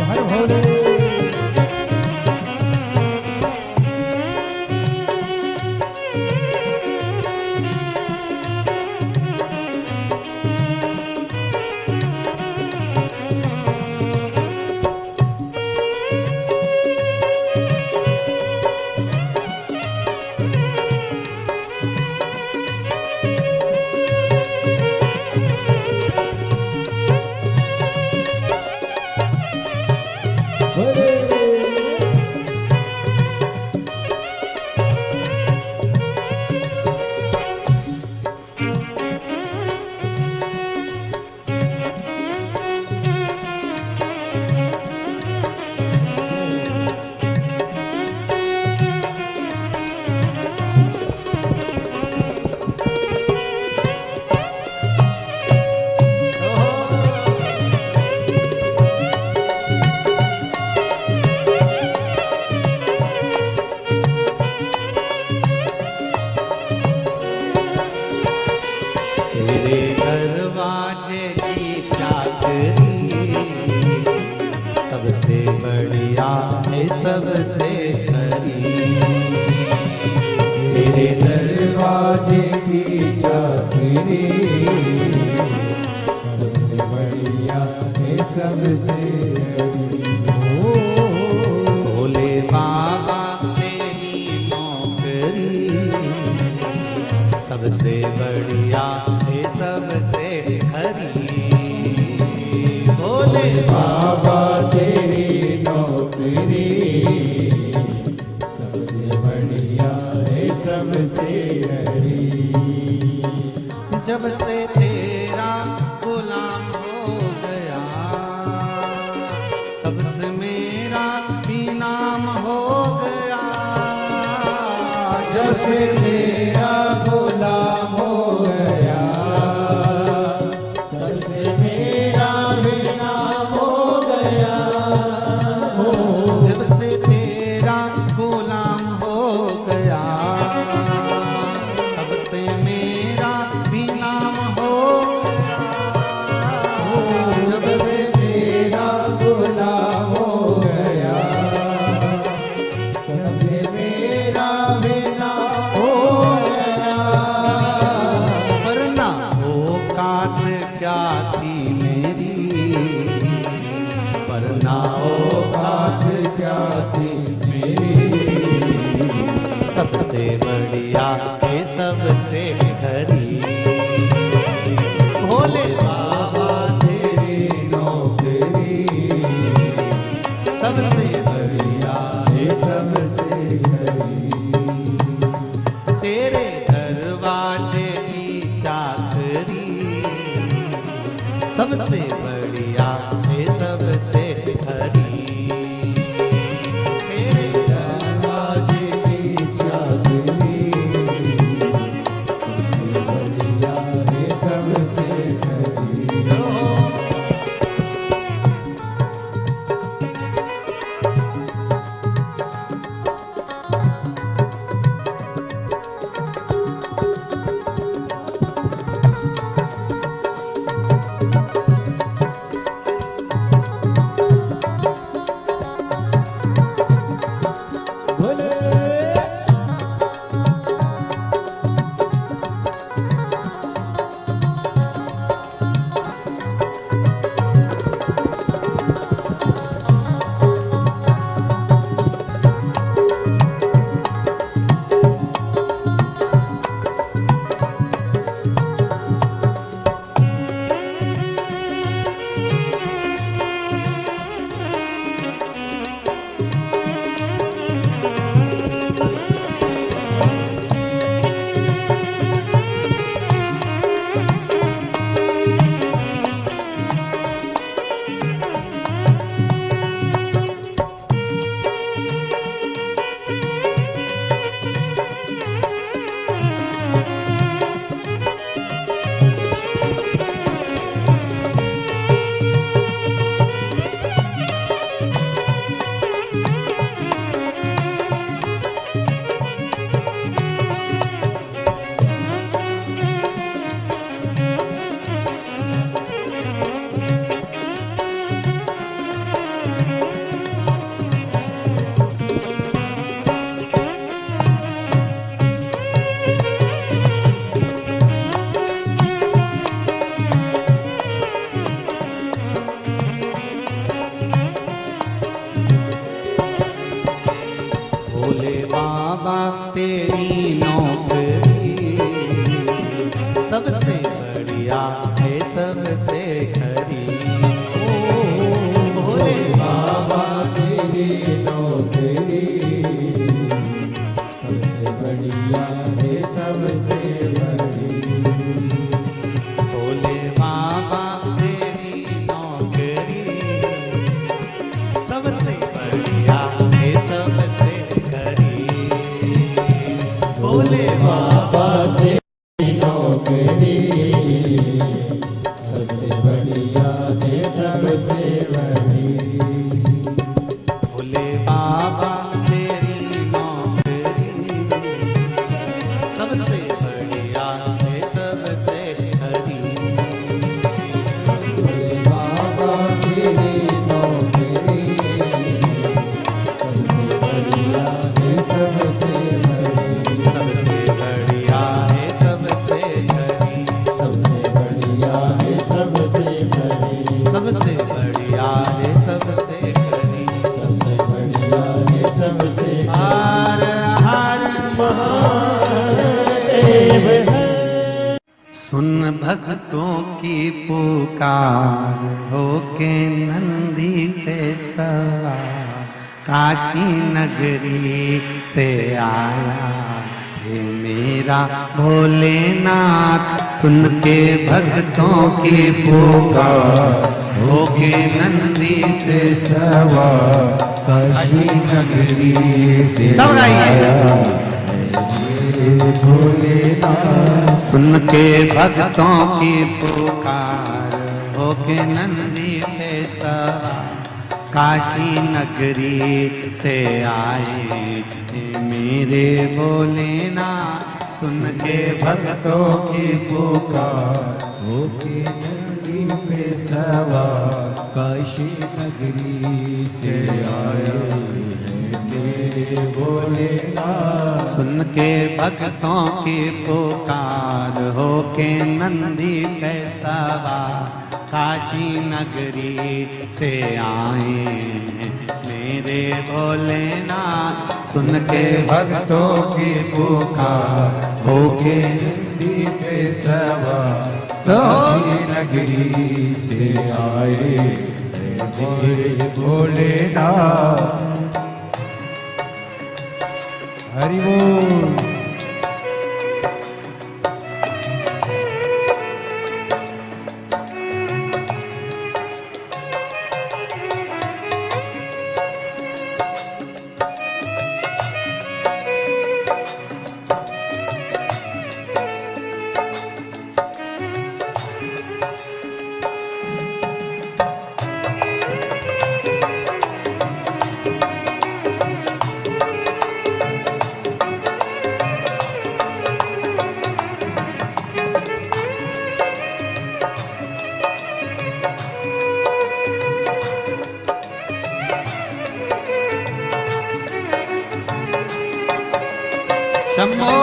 हर भोले। सबसे बढ़िया है सबसे खरी, तेरे दरवाजे की चाकरी सबसे बढ़िया है सबसे खरी। भोले बाबा तेरी नौकरी सबसे बढ़िया है सबसे खरी। भोले बाबा तेरी नौकरी सबसे बढ़िया है सबसे खरी। जब से तेरा गुलाम हो गया तब से मेरा भी नाम हो गया। जब से तेरा गुलाम हो गया तब से मेरा भी नाम हो गया। जब से तेरा गुलाम हो गया तब से मेरा भी नाम हो गया। जब से तेरा गुलाम हो गया तब से मेरा भी नाम हो गया। वरना औकात क्या थी मेरी, वरना औकात क्या थी मेरी। सबसे बढ़िया है सबसे खरी। भोले बाबा तेरी नौकरी सबसे बढ़िया है सबसे खरी। तेरे दरवाजे की चाकरी सबसे बढ़िया है सबसे खरी। तेरे दरवाजे की चाकरी सबसे बढ़िया है सबसे खरी। तेरी नौकरी सबसे बढ़िया है सबसे खरी। भोले बाबा तेरी नौकरी सबसे बढ़िया है सबसे बड़ी। भोले बाबा तेरी नौकरी सबसे बढ़िया है सबसे खरी। भोले बाबा तेरी नौकरी सबसे बढ़िया है सबसे बड़ी। भोले बाबा तेरी नौकरी सबसे बढ़िया है सबसे खरी। भोले बाबा तेरी नौकरी सबसे बढ़िया है सबसे बड़ी। सबसे बढ़िया है सबसे खरी। सबसे बढ़िया है सबसे बड़ी। सबसे बढ़िया है सबसे खरी। सबसे बढ़िया है सबसे हर हर महादेव है। सुन भक्तों की पुकार होके नंदी पे सवार काशी नगरी से आया हे मेरा भोलेनाथ। सुन के भक्तों की पुकार होके नंदी पे सवार काशी नगरी से सब गाइए। आया मेरे भोलेनाथ। सुन के भक्तों की पुकार होके नंदी पे सवार काशी नगरी से आए हे मेरे भोलेनाथ। सुन के भक्तों की पुकार होके नंदी पे सवार काशी नगरी से आए मेरे भोलेनाथ। सुन के भक्तों की पुकार होके नंदी पे सवार काशी नगरी से आए मेरे भोलेनाथ। सुन के भक्तों की पुकार होके नंदी पे सवार काशी नगरी से आए मेरे भोलेनाथ। हरि बोल। शंभो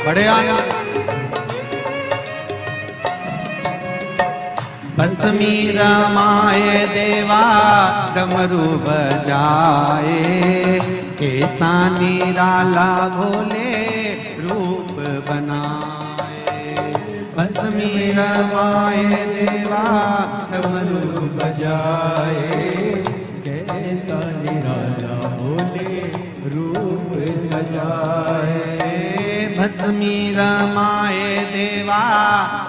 बड़े आनंद भस्मी रमाए देवा डमरू बजाए ऐसा निराला भोले रूप बनाए। भस्मी रमाए देवा डमरू बजाए कैसा निराला बोले रूप सजाए भस्मी रमाए देवा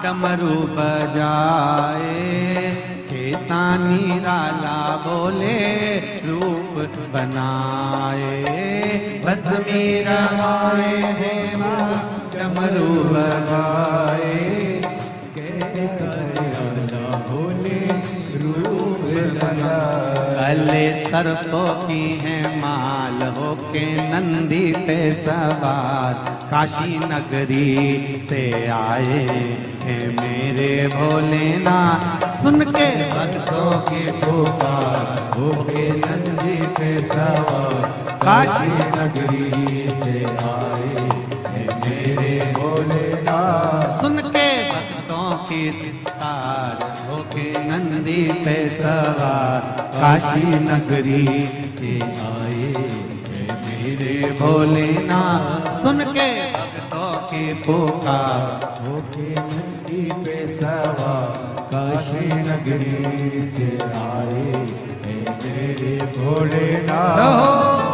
डमरू बजाए कैसा निराला बोले रूप बनाए भस्मी रमाए देवा डमरू बजाए कैसा निराला बोले रूप सजाए गले सर्पों की है माल होके नंदी पे सवार काशी नगरी से आए हैं मेरे भोलेनाथ सुन के भक्तों की पुकार होके नंदी पे सवार काशी नगरी से आए हैं मेरे भोलेनाथ सुन के भक्तों की पुकार होके नंदी पे सवार काशी नगरी से आए हैं मेरे भोलेनाथ सुन के भक्तों की पुकार होके नंदी पे सवार काशी नगरी से आए हैं मेरे भोलेनाथ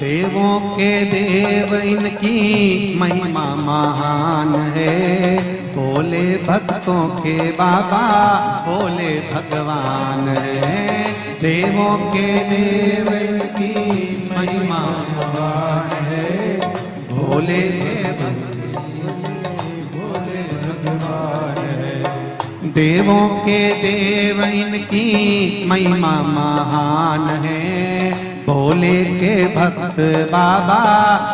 देवों के देव इनकी महिमा महान है भोले भक्तों के बाबा भोले भगवान है देवों के देव इनकी महिमा महान है भोले भोले भगवान है देवों के देव इनकी महिमा महान है भोले के भक्त बाबा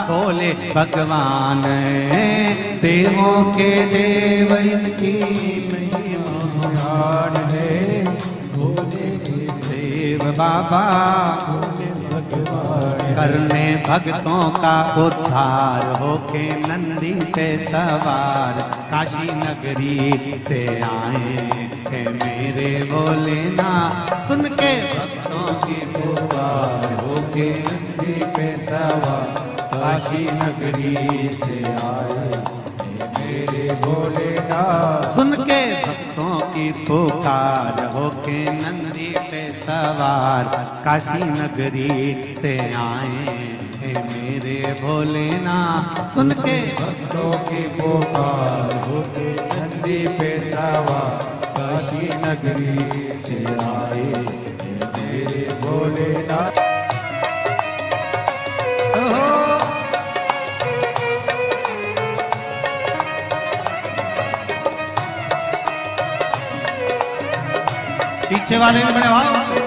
भोले भगवान हैं देवों के देव इनकी महिमा महान है भोले के देव बाबा भोले भगवान करने भक्तों का उद्धार होके नंदी पे सवार काशी नगरी से आए हैं मेरे भोलेनाथ सुन के भक्तों की पुकार होके नंदी पे सवार काशी नगरी से आए हैं मेरे भोलेनाथ सुन के भक्तों की पुकार होके नंदी पे सवार काशी नगरी से आए हैं मेरे भोलेनाथ। सुन के भक्तों की पुकार होके नंदी पे सवार काशी नगरी से आए मेरे भोलेनाथ। पीछे वाले में बड़े भाव से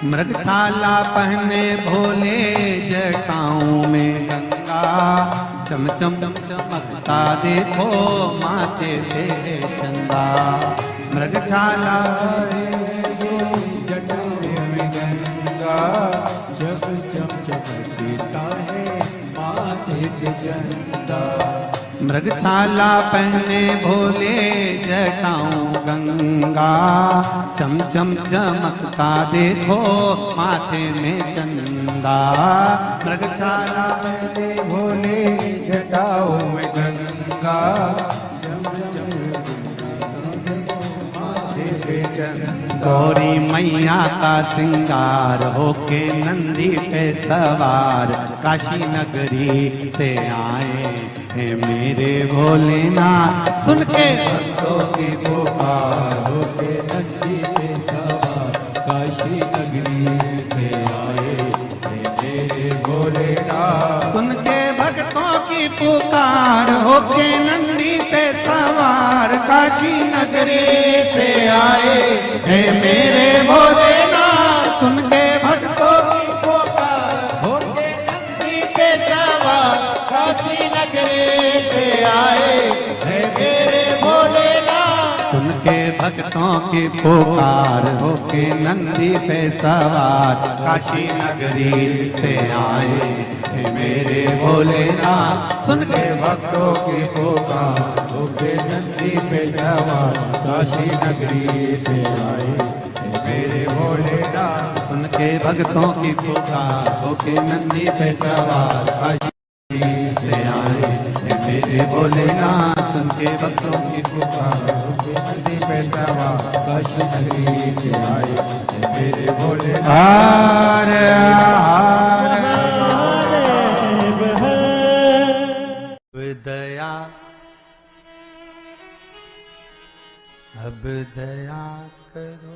मृगछाला पहने भोले जटाओं में गंगा चम चम चमकता देखो माथे पे चंदा। मृगछाला जटाओं में गंगा जब चम चमकता है माथे पे चंदा। मृगछाला पहने भोले जटाऊं गंगा चम चम चमकता देखो माथे में चंदा। मृगछाला पहने भोले जटाओं में गंगा चम चम माथे पे चंदा। गौरी मैया का सिंगार होके नंदी पे सवार काशी नगरी से आए हैं मेरे भोलेनाथ। सुन के भक्तों की पुकार होके नंदी पे सवार काशी नगरी से आए हैं मेरे भोलेनाथ। सुन के भक्तों की पुकार होके नंदी पे सवार काशी नगरी से आए हैं मेरे भोलेनाथ। सुन के भक्तों की पुकार होके नंदी पे सवार काशी नगरी से आए हैं मेरे भोलेनाथ। सुन के भक्तों की पुकार होके नंदी पे सवार काशी नगरी से आए हैं मेरे भोलेनाथ। सुन के भक्तों की पुकार होके नंदी पे सवार काशी नगरी से आए हैं मेरे भोलेनाथ। सुन के भक्तों की पुकार होके नंदी पे सवार काशी से आए हैं मेरे भोलेनाथ। सुन के भक्तों की पुकार होके नंदी पे सवार काशी नगरी से आए हैं मेरे भोलेनाथ। हार हार दया अब दया करो।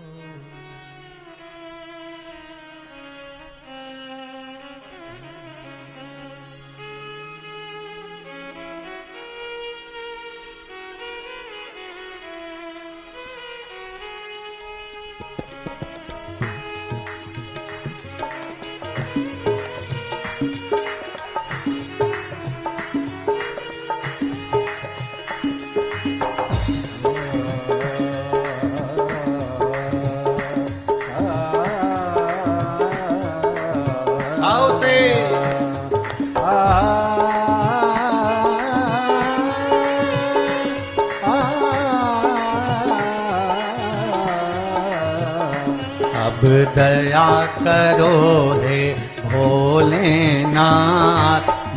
अब दया करो हे भोलेनाथ,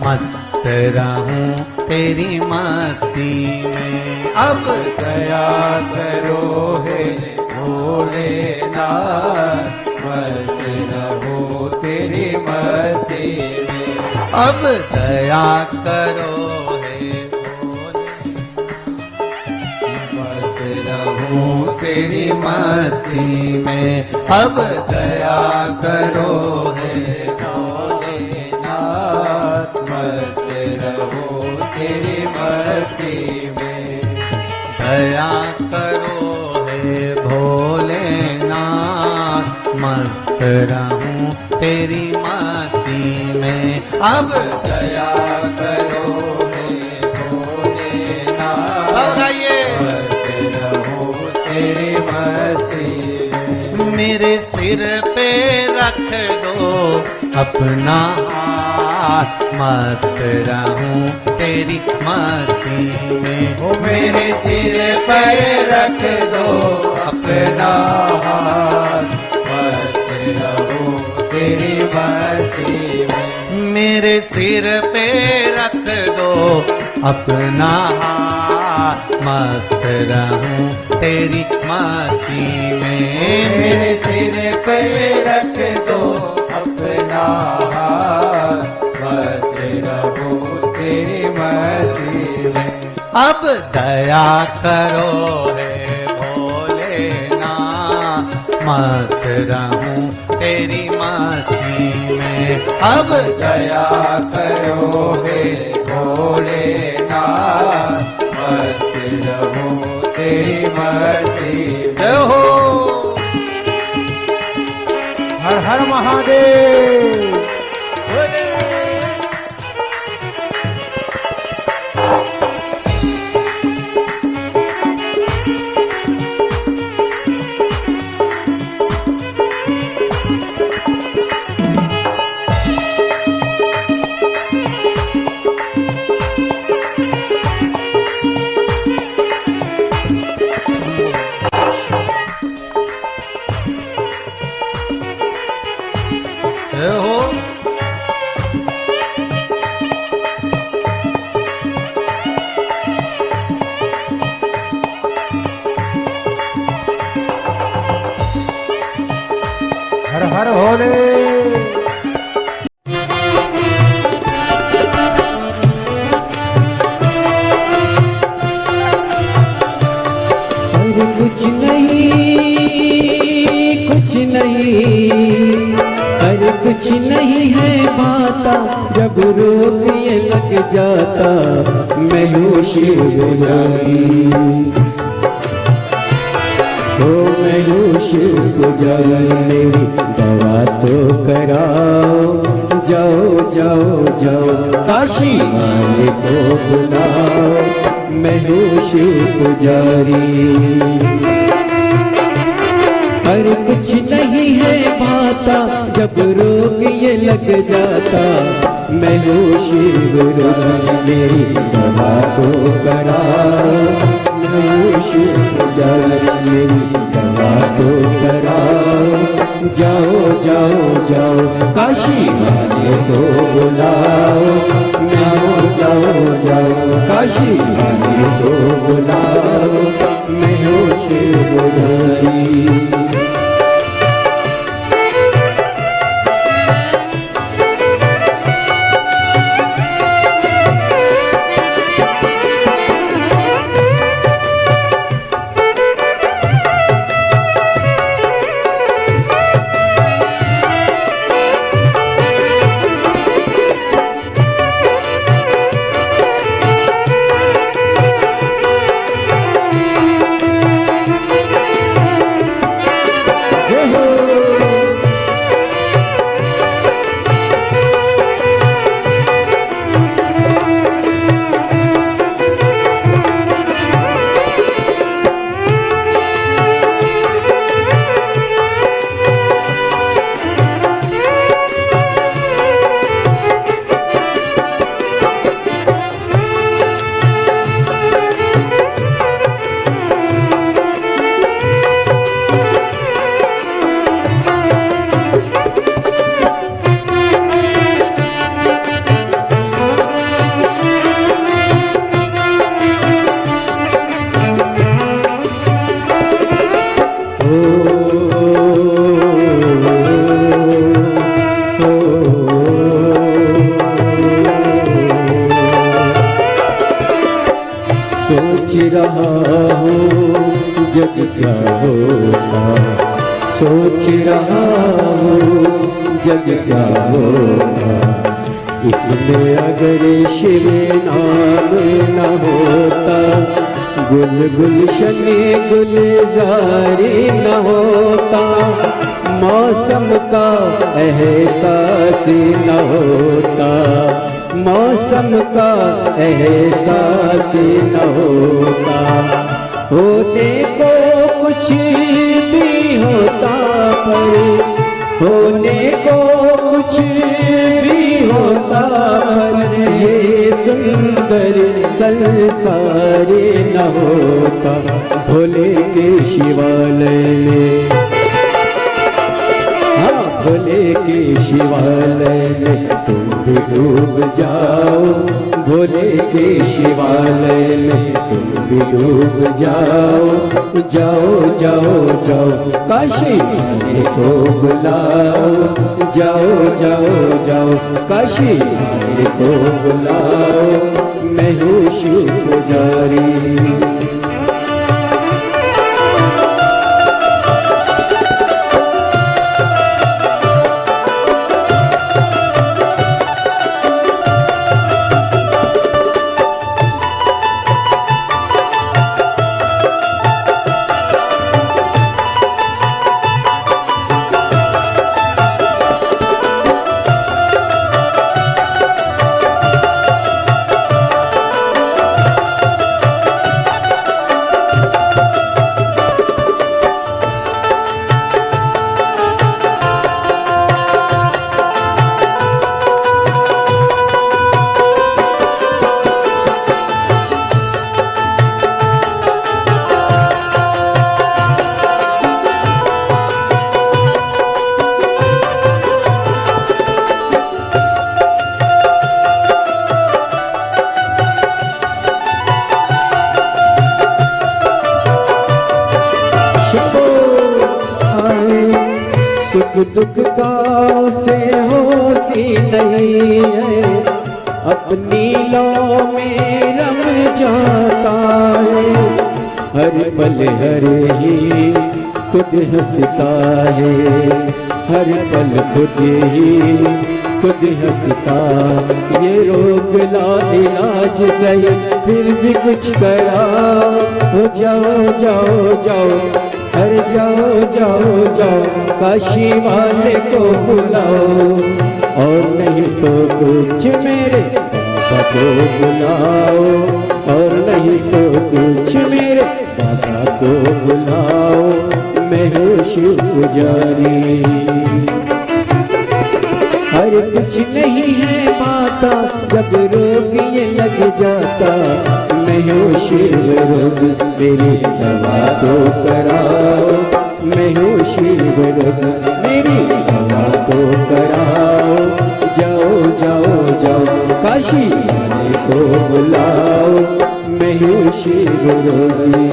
मस्त रहूं तेरी मस्ती में। अब दया करो हे भोलेनाथ, मस्त रहो तेरी मस्ती में। अब दया करो हे मस्त रहूं तेरी मस्ती में। अब दया करो हे भोलेनाथ, मस्त रहो तेरी मस्ती में। दया करो हे भोलेनाथ, मस्त रहूं तेरी मस्ती में। अब दया करो हे भोलेनाथ, सब गाइए। मस्त रहो तेरी मस्ती में। मेरे सिर पे रख दो अपना हाथ, मस्त रहूं तेरी मस्ती में। ओ मेरे सिर पर रख दो अपना हाथ, मस्त रहो तेरी मस्ती में। मेरे सिर पे रख दो अपना हाथ, मस्त रहूं तेरी मस्ती में। मेरे सिर पे रख दो अपना हाथ, मस्त रहूं तेरी मस्ती में। अब दया करो रे भोलेनाथ, मस्त रहूं तेरी मस्ती में। अब दया करो हे भोलेनाथ, मस्त रहूं तेरी मस्ती में। जय हो। हर हर महादेव। जय हो। हर हर भोले। अरे कुछ नहीं, अरे कुछ नहीं है पाता, जब रोग ये लग जाता मैं होश हो जाती, हो मैं होश हो जाती। दवा तो कराओ, जाओ जाओ जाओ काशी वाले को बुलाओ, मैं होश पुजारी। अरे कुछ नहीं है भाता, जब रोग ये लग जाता मैं होश पुजारी। मेरी दवा तो कराओ, मैं होश पुजारी। मेरी दवा तो कराओ, जाओ जाओ जाओ काशी वाले को बुलाओ, जाओ जाओ जाओ काशी वाले को बुलाओ, मैं होश पुजारी। जग क्या होगा, सोच रहा हूँ जग क्या होगा। इसमें अगर शिव नाम न होता, गुल गुलशन गुलजारी न होता, मौसम का एहसास न होता, मौसम का एहसास न होता। होने को कुछ भी होता पर, होने को कुछ भी होता पर, ये सुंदर संसार न होता। भोले के शिवालय में, हाँ भोले के शिवालय में तुम भी डूब जाओ, भोले के शिवालय में तुम भी डूब जाओ, जाओ जाओ जाओ काशी वाले को बुलाओ, जाओ जाओ जाओ काशी वाले को बुलाओ, मैं हूँ शिव पुजारी। सुख दुख का से होशी नहीं है, अपनी लौ में रम जाता है, हर पल हर ही खुद हंसता है, हर पल खुद ही खुद हंसता। ये रोग ला इलाज सही फिर भी कुछ करा, हो जाओ जाओ जाओ, अरे जाओ जाओ जाओ काशी वाले को बुलाओ, और नहीं तो कुछ मेरे बाबा को बुलाओ, और नहीं तो कुछ मेरे बाबा को बुलाओ, मैं हूँ शिव पुजारी। हर कुछ नहीं है पाता जब रोग ये लग जाता, मैं हूँ शिव रोग मेरी दवा तो कराओ, मैं हूँ शिव रोग मेरी दवा तो कराओ, जाओ जाओ जाओ काशी वाले को बुलाओ, मैं हूँ शिव रोगी।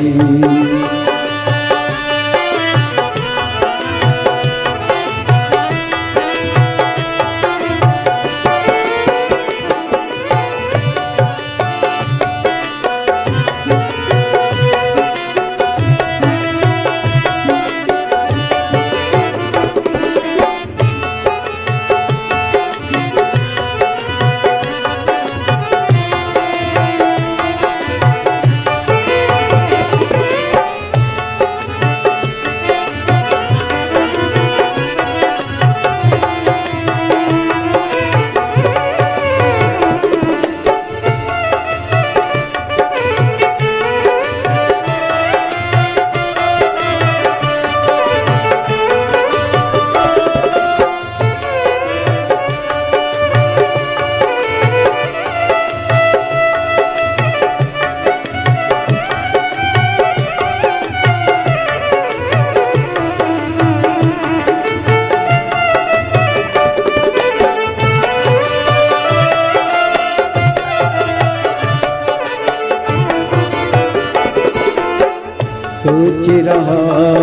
सोच रहा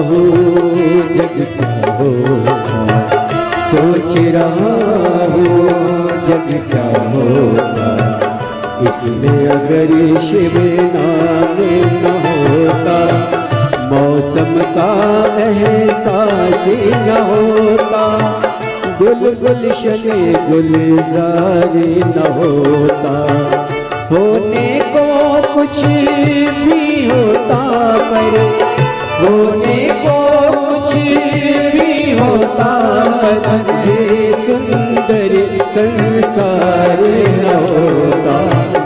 हूँ जग क्या होगा, सोच रहा हूँ जग क्या होगा, इसमें अगर शिव नाम न होता, मौसम का एहसास न होता, गुल गुलशन गुलजारी न होता, होने को कुछ भी होता पर होने को कुछ भी होता पर ये सुंदर संसार न होता।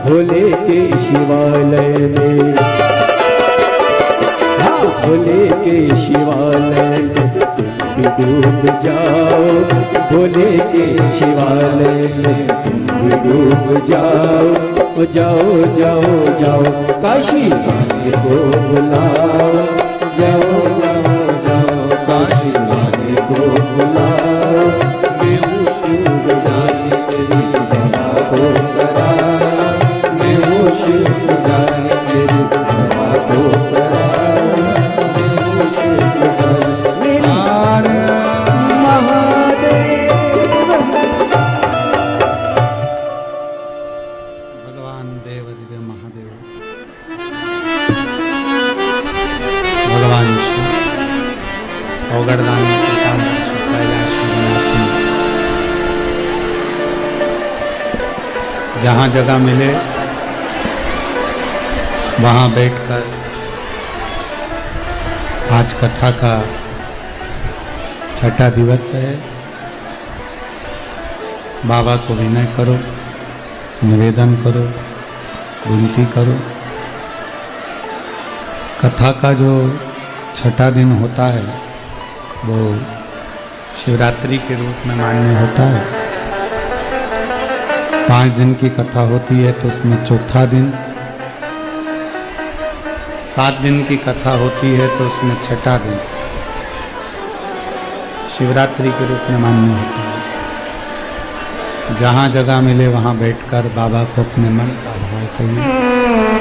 भोले के शिवालय में, हाँ भोले के शिवालय में तुम भी डूब जाओ, भोले के शिवालय में तुम भी डूब जाओ, जाओ जाओ जाओ काशी वाले को बुलाओ, जाओ जाओ जाओ काशी वाले को बुलाओ, मैं हूँ शिव पुजारी तेरी दया को कराओ, भगवान जहाँ जगह मिले वहाँ बैठकर आज कथा का छठा दिवस है। बाबा को विनय करो, निवेदन करो, विनती करो। कथा का जो छठा दिन होता है वो शिवरात्रि के रूप में मान्य होता है। 5 दिन की कथा होती है तो उसमें चौथा दिन, 7 दिन की कथा होती है तो उसमें छठा दिन शिवरात्रि के रूप में मान्य होता है। जहाँ जगह मिले वहाँ बैठकर बाबा को अपने मन का भाव करिए,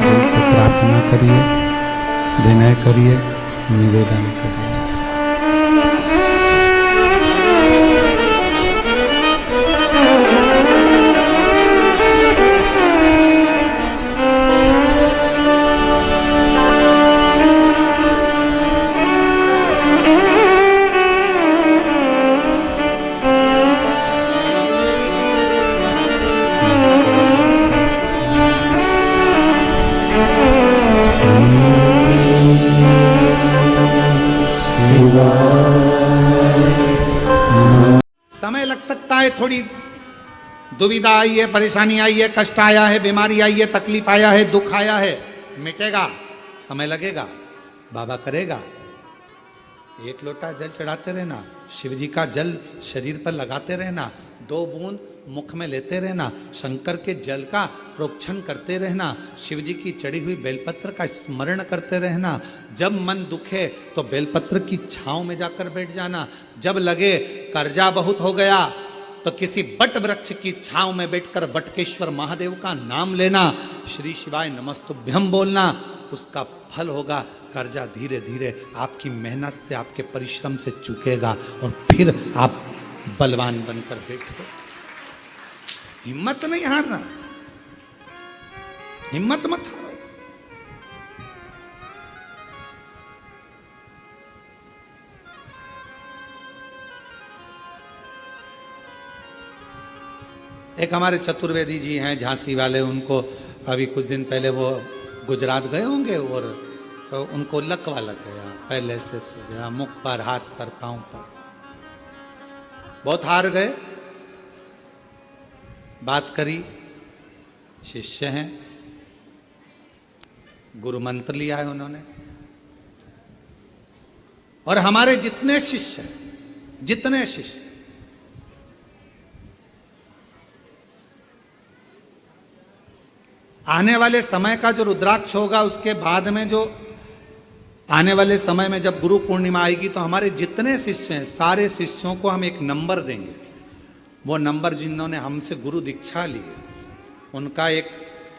दिल से प्रार्थना करिए, विनय करिए, निवेदन करिए। समय लग सकता है, थोड़ी दुविधा आई है, परेशानी आई है, कष्ट आया है, बीमारी आई है, तकलीफ आया है, दुख आया है, मिटेगा, समय लगेगा, बाबा करेगा। एक लोटा जल चढ़ाते रहना, शिव जी का जल शरीर पर लगाते रहना, 2 बूंद मुख में लेते रहना, शंकर के जल का प्रोक्षण करते रहना, शिव जी की चढ़ी हुई बेलपत्र का स्मरण करते रहना। जब मन दुखे तो बेलपत्र की छांव में जाकर बैठ जाना। जब लगे कर्जा बहुत हो गया तो किसी बट वृक्ष की छांव में बैठकर बटकेश्वर महादेव का नाम लेना, श्री शिवाय नमस्तुभ्यम बोलना, उसका फल होगा। कर्जा धीरे धीरे आपकी मेहनत से, आपके परिश्रम से चुकेगा और फिर आप बलवान बनकर बैठो। हिम्मत नहीं हारना, हिम्मत मत हारो। एक हमारे चतुर्वेदी जी हैं झांसी वाले, उनको अभी कुछ दिन पहले वो गुजरात गए होंगे और उनको लकवा लग गया, पहले से सो गया, मुख पर, हाथ पर, पांव पर, बहुत हार गए। बात करी, शिष्य हैं, गुरु मंत्र लिया है उन्होंने, और हमारे जितने शिष्य हैं, जितने शिष्य, आने वाले समय का जो रुद्राक्ष होगा, उसके बाद में जो आने वाले समय में जब गुरु पूर्णिमा आएगी तो हमारे जितने शिष्य हैं, सारे शिष्यों को हम एक नंबर देंगे। वो नंबर जिन्होंने हमसे गुरु दीक्षा ली है, उनका एक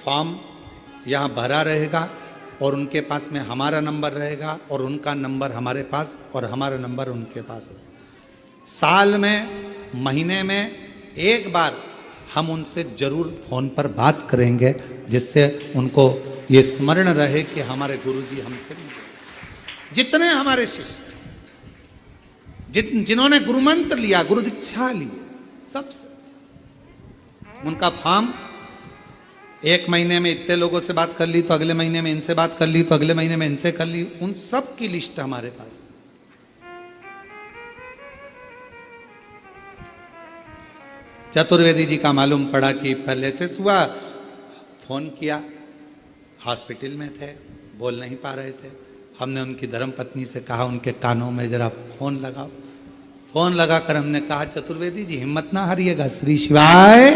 फॉर्म यहाँ भरा रहेगा और उनके पास में हमारा नंबर रहेगा और उनका नंबर हमारे पास और हमारा नंबर उनके पास रहेगा। साल में, महीने में एक बार हम उनसे जरूर फोन पर बात करेंगे, जिससे उनको ये स्मरण रहे कि हमारे गुरुजी हमसे मिले। जितने हमारे शिष्य, जिन्होंने गुरु मंत्र लिया, गुरु दीक्षा ली, सबसे उनका फॉर्म, एक महीने में इतने लोगों से बात कर ली तो अगले महीने में इनसे बात कर ली तो अगले महीने में इनसे कर ली, उन सब की लिस्ट हमारे पास। चतुर्वेदी जी का मालूम पड़ा कि पहले से हुआ, फोन किया, हॉस्पिटल में थे, बोल नहीं पा रहे थे। हमने उनकी धर्मपत्नी से कहा उनके कानों में जरा फोन लगाओ। फोन लगाकर हमने कहा, चतुर्वेदी जी हिम्मत ना हारिएगा, श्री शिवाय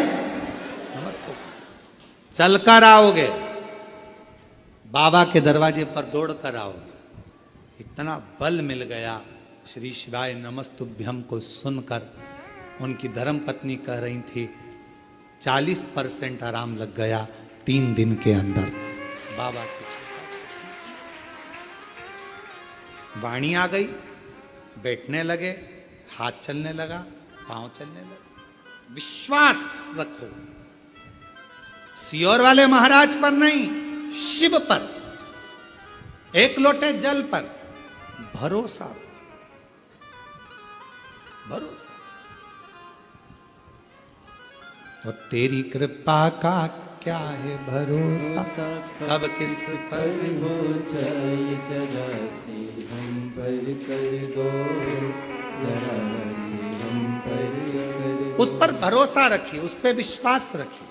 नमस्ते, चलकर आओगे, बाबा के दरवाजे पर दौड़ कर आओगे। इतना बल मिल गया श्री शिवाय नमस्तुभ्यम को सुनकर। उनकी धर्मपत्नी कह रही थी 40% आराम लग गया 3 दिन के अंदर। बाबा की वाणी आ गई, बैठने लगे, हाथ चलने लगा, पांव चलने लगे। विश्वास रखो, सियोर वाले महाराज पर नहीं, शिव पर, एक लोटे जल पर भरोसा। भरोसा। और तेरी कृपा का क्या है भरोसा, कब किस पर हो जाए जरा सी हम पर कर दो, जरा सी हम पर कर दो। उस पर भरोसा रखिए, उस पर विश्वास रखिए।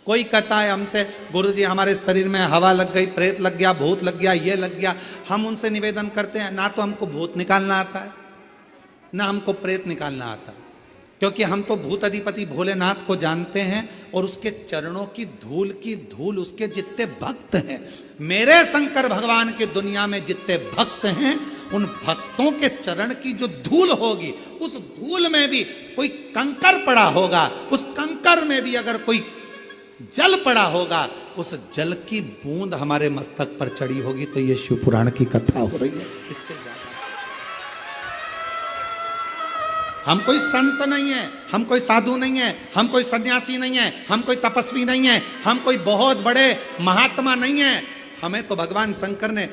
कोई कहता है हमसे गुरुजी हमारे शरीर में हवा लग गई, प्रेत लग गया, भूत लग गया, ये लग गया। हम उनसे निवेदन करते हैं, ना तो हमको भूत निकालना आता है, ना हमको प्रेत निकालना आता है, क्योंकि हम तो भूत अधिपति भोलेनाथ को जानते हैं और उसके चरणों की धूल उसके जितने भक्त हैं, मेरे शंकर भगवान के दुनिया में जितने भक्त हैं, उन भक्तों के चरण की जो धूल होगी, उस धूल में भी कोई कंकर पड़ा होगा, उस कंकर में भी अगर कोई जल पड़ा होगा, उस जल की बूंद हमारे मस्तक पर चढ़ी होगी, तो ये शिव पुराण की कथा हो रही है। इससे ज्यादा हम कोई संत नहीं है, हम कोई साधु नहीं है, हम कोई सन्यासी नहीं है, हम कोई तपस्वी नहीं है, हम कोई बहुत बड़े महात्मा नहीं है। हमें तो भगवान शंकर ने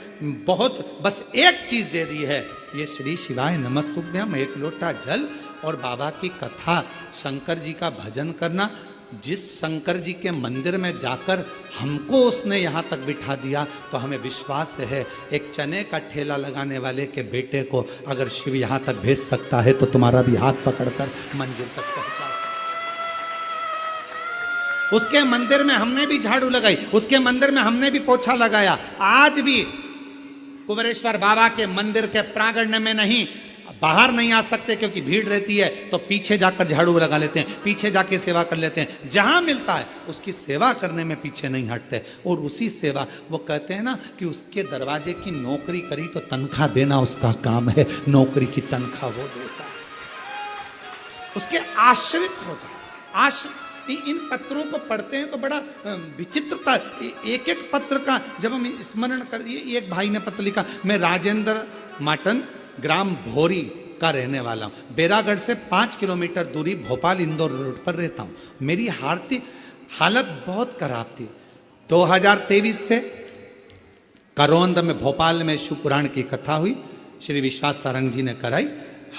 बहुत बस एक चीज दे दी है, ये श्री शिवाय नमस्तुभ्यम, एक लोटा जल और बाबा की कथा, शंकर जी का भजन करना। जिस शंकर जी के मंदिर में जाकर हमको उसने यहाँ तक बिठा दिया, तो हमें विश्वास है एक चने का ठेला लगाने वाले के बेटे को अगर शिव यहाँ तक भेज सकता है, तो तुम्हारा भी हाथ पकड़कर मंजिल तक पहुंचा सकता। उसके मंदिर में हमने भी झाड़ू लगाई, उसके मंदिर में हमने भी पोछा लगाया। आज भी कुबेरेश्वर बाबा के मंदिर के प्रांगण में नहीं, बाहर नहीं आ सकते क्योंकि भीड़ रहती है, तो पीछे जाकर झाड़ू लगा लेते हैं, पीछे जाके सेवा कर लेते हैं। जहां मिलता है उसकी सेवा करने में पीछे नहीं हटते। और उसी सेवा, वो कहते हैं ना कि उसके दरवाजे की नौकरी करी तो तनख्वाह देना उसका काम है, नौकरी की तनख्वाह वो देता है। उसके आश्रित हो जाए। इन पत्रों को पढ़ते हैं तो बड़ा विचित्रता, एक एक पत्र का जब हम स्मरण कर, एक भाई ने पत्र लिखा, मैं राजेंद्र माटन ग्राम भोरी का रहने वाला हूँ, बेरागढ़ से 5 किलोमीटर दूरी भोपाल इंदौर रोड पर रहता हूँ। मेरी हालत बहुत खराब थी। 2023 से करौंद में भोपाल में शिव पुराण की कथा हुई, श्री विश्वास सारंग जी ने कराई।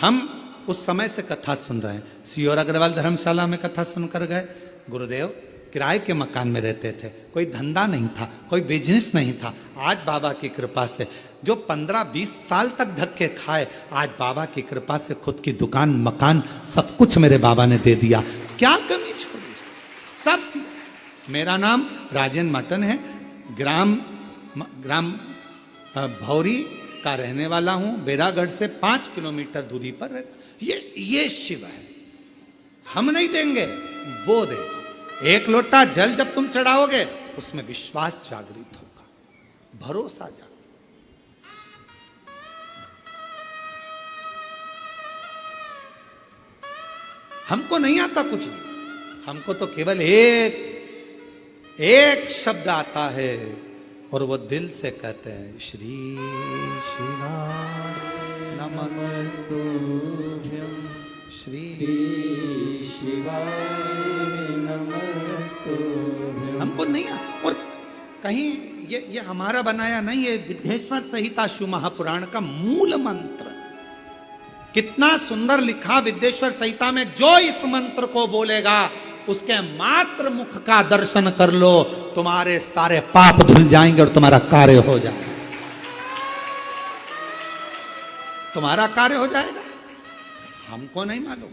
हम उस समय से कथा सुन रहे हैं। सियोर अग्रवाल धर्मशाला में कथा सुनकर गए। गुरुदेव किराए के मकान में रहते थे, कोई धंधा नहीं था, कोई बिजनेस नहीं था। आज बाबा की कृपा से जो 15-20 साल तक धक्के खाए, आज बाबा की कृपा से खुद की दुकान, मकान, सब कुछ मेरे बाबा ने दे दिया। क्या कमी छोड़ी, सब। मेरा नाम राजेंद्र माटन है, ग्राम भौरी का रहने वाला हूं, बेरागढ़ से 5 किलोमीटर दूरी पर रहता। ये शिव है, हम नहीं देंगे, वो देगा। एक लोटा जल जब तुम चढ़ाओगे, उसमें विश्वास जागृत होगा, भरोसा जागृत। हमको नहीं आता कुछ भी, हमको तो केवल एक शब्द आता है, और वो दिल से कहते हैं श्री शिवाय नमस्तुभ्यम, श्री शिवाय नमस्तुभ्यम। हमको नहीं और कहीं ये हमारा बनाया नहीं, ये विद्येश्वर संहिता शिव महापुराण का मूल मंत्र। कितना सुंदर लिखा विद्येश्वर संहिता में, जो इस मंत्र को बोलेगा उसके मात्र मुख का दर्शन कर लो, तुम्हारे सारे पाप धुल जाएंगे और तुम्हारा कार्य हो जाएगा, तुम्हारा कार्य हो जाएगा। हमको नहीं मालूम।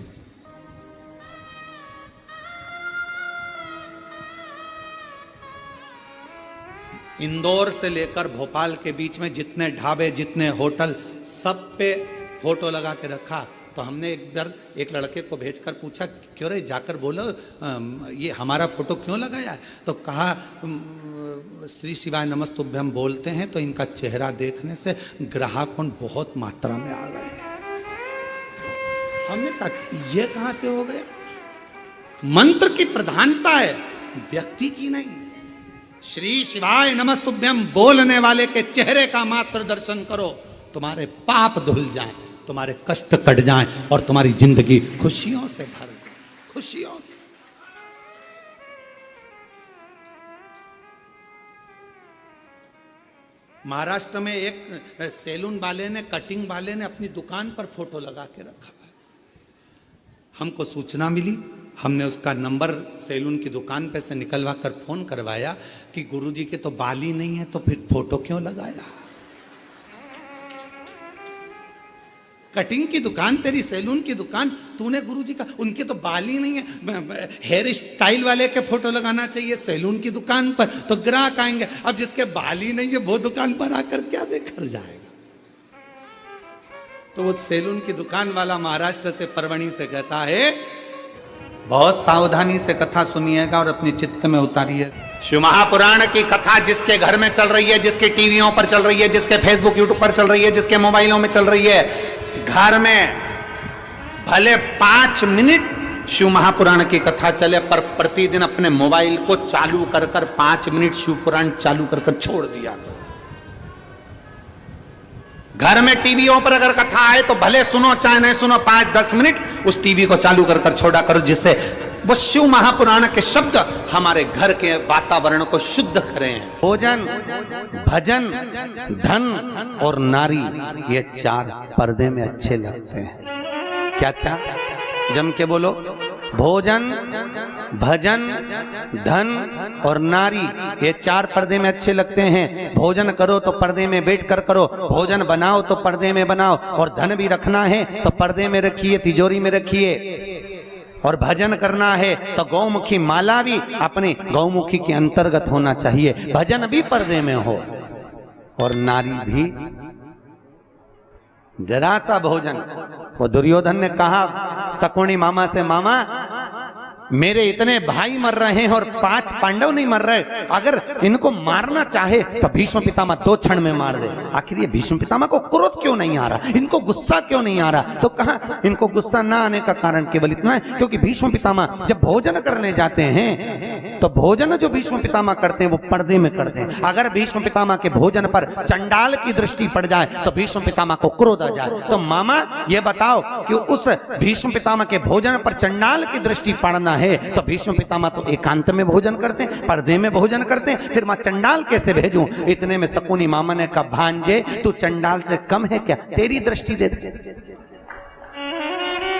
इंदौर से लेकर भोपाल के बीच में जितने ढाबे, जितने होटल, सब पे फोटो लगा के रखा। तो हमने एक बार एक लड़के को भेजकर पूछा, क्यों रे, जाकर बोलो ये हमारा फोटो क्यों लगाया है? तो कहा श्री शिवाय नमस्तुभ्यम बोलते हैं तो इनका चेहरा देखने से ग्राहक बहुत मात्रा में आ गए हैं। हमने कहा ये कहां से हो गया? मंत्र की प्रधानता है, व्यक्ति की नहीं। श्री शिवाय नमस्तुभ्यम बोलने वाले के चेहरे का मात्र दर्शन करो, तुम्हारे पाप धुल जाएं, तुम्हारे कष्ट कट जाएं और तुम्हारी जिंदगी खुशियों से भर जाए, खुशियों से। महाराष्ट्र में एक सैलून वाले ने, कटिंग वाले ने अपनी दुकान पर फोटो लगा के रखा है। हमको सूचना मिली, हमने उसका नंबर सैलून की दुकान पे से निकलवा कर फोन करवाया कि गुरुजी के तो बाल ही नहीं है, तो फिर फोटो क्यों लगाया? कटिंग की दुकान तेरी, सैलून की दुकान, तूने गुरुजी का, उनके तो बाल ही नहीं है, हेयर स्टाइल वाले के फोटो लगाना चाहिए सैलून की दुकान पर, तो ग्राहक आएंगे। अब जिसके बाल ही नहीं है वो दुकान पर आकर क्या देखकर जाएगा? तो वो सैलून की दुकान वाला महाराष्ट्र से, परवणी से कहता है, बहुत सावधानी से कथा सुनिएगा और अपने चित्त में उतारिए। शिव महापुराण की कथा जिसके घर में चल रही है, जिसके टीवियों पर चल रही है, जिसके फेसबुक यूट्यूब पर चल रही है, जिसके मोबाइलों में चल रही है, घर में भले 5 मिनट शिव महापुराण की कथा चले, पर प्रतिदिन अपने मोबाइल को चालू कर 5 मिनट शिव पुराण चालू कर छोड़ दिया। घर में टीवियों पर अगर कथा आए तो भले सुनो चाहे नहीं सुनो, 5-10 मिनट उस टीवी को चालू कर छोड़ा करो, जिससे वो शिव महापुराण के शब्द हमारे घर के वातावरण को शुद्ध करें। भोजन, भजन, धन और नारी, ये 4 पर्दे में अच्छे लगते हैं। क्या क्या? जम के बोलो। भोजन, भजन, धन और नारी, ये 4 पर्दे में अच्छे लगते हैं। भोजन करो तो पर्दे में बैठ कर करो, भोजन बनाओ तो पर्दे में बनाओ, और धन भी रखना है तो पर्दे में रखिए, तिजोरी में रखिए। और भजन करना है तो गौमुखी माला भी अपने गौमुखी के अंतर्गत होना चाहिए, भजन भी पर्दे में हो। और नारी भी जरा सा भोजन। वो दुर्योधन ने कहा शकुनी मामा से, मामा मेरे इतने भाई मर रहे हैं और 5 पांडव नहीं मर रहे, अगर इनको मारना चाहे तो भीष्म पितामह 2 क्षण में मार दे। आखिर ये भीष्म पितामह को क्रोध क्यों नहीं आ रहा, इनको गुस्सा क्यों नहीं आ रहा? तो कहा इनको गुस्सा ना आने का कारण केवल इतना है क्योंकि भीष्म पितामह जब भोजन करने जाते हैं तो भोजन जो भीष्म पितामह करते हैं वो पर्दे में करते हैं। अगर भीष्म पितामह के भोजन पर चंडाल की दृष्टि पड़ जाए तो भीष्म पितामह को क्रोध आ जाए। तो मामा ये बताओ कि उस भीष्म पितामह के भोजन पर चंडाल की दृष्टि पड़ना है तो भीष्म पितामह तो एकांत में भोजन करते हैं, पर्दे में भोजन करते हैं, फिर मैं चंडाल कैसे भेजूं? इतने में शकुनी मामा ने कहा, भांजे तू चंडाल से कम है क्या? तेरी दृष्टि दे,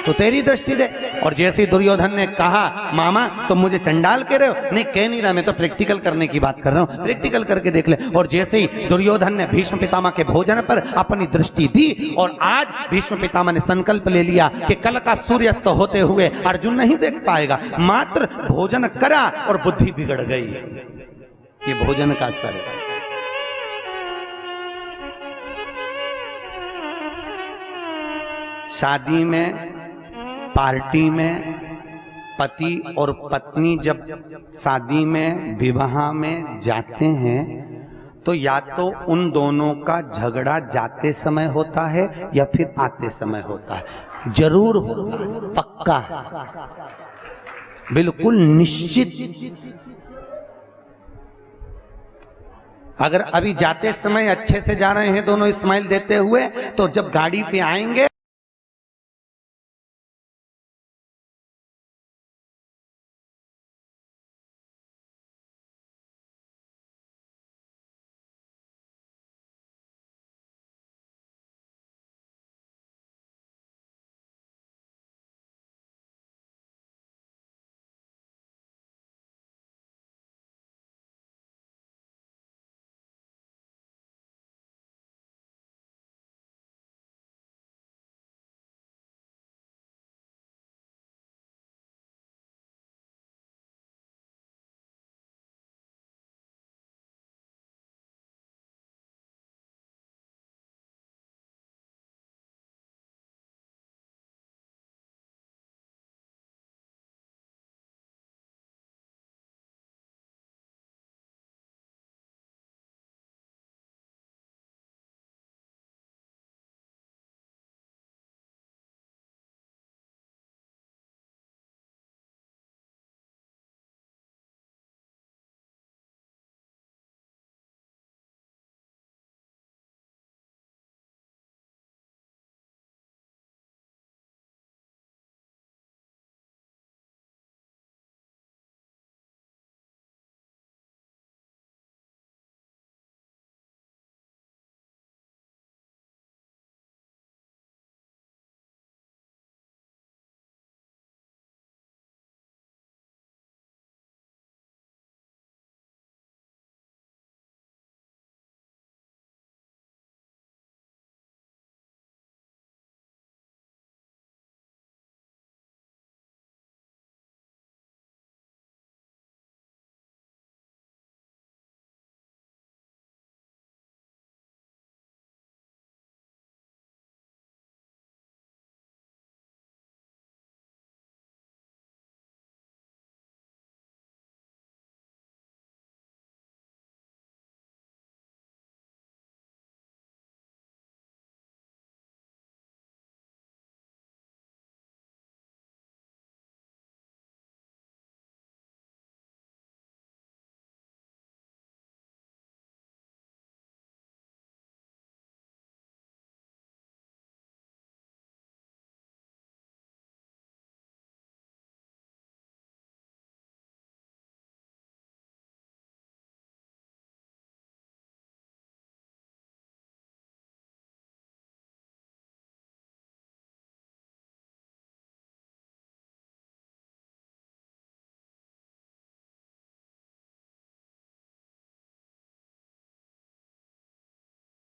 तो तेरी दृष्टि दे। और जैसे दुर्योधन ने कहा, मामा तुम मुझे चंडाल कह रहे हो? नहीं कह नहीं रहा, मैं तो प्रैक्टिकल करने की बात कर रहा हूं, प्रैक्टिकल करके देख ले। और जैसे ही दुर्योधन ने भीष्म पितामह के भोजन पर अपनी दृष्टि दी, और आज भीष्म पितामह ने संकल्प ले लिया कि कल का सूर्यास्त होते हुए अर्जुन नहीं देख पाएगा, मात्र भोजन करा और बुद्धि बिगड़ गई। ये भोजन का असर है। शादी में, पार्टी में पति और पत्नी जब शादी में, विवाह में जाते हैं तो या तो उन दोनों का झगड़ा जाते समय होता है या फिर आते समय होता है। जरूर होता है, पक्का है, बिल्कुल निश्चित। अगर अभी जाते समय अच्छे से जा रहे हैं दोनों स्माइल देते हुए, तो जब गाड़ी पे आएंगे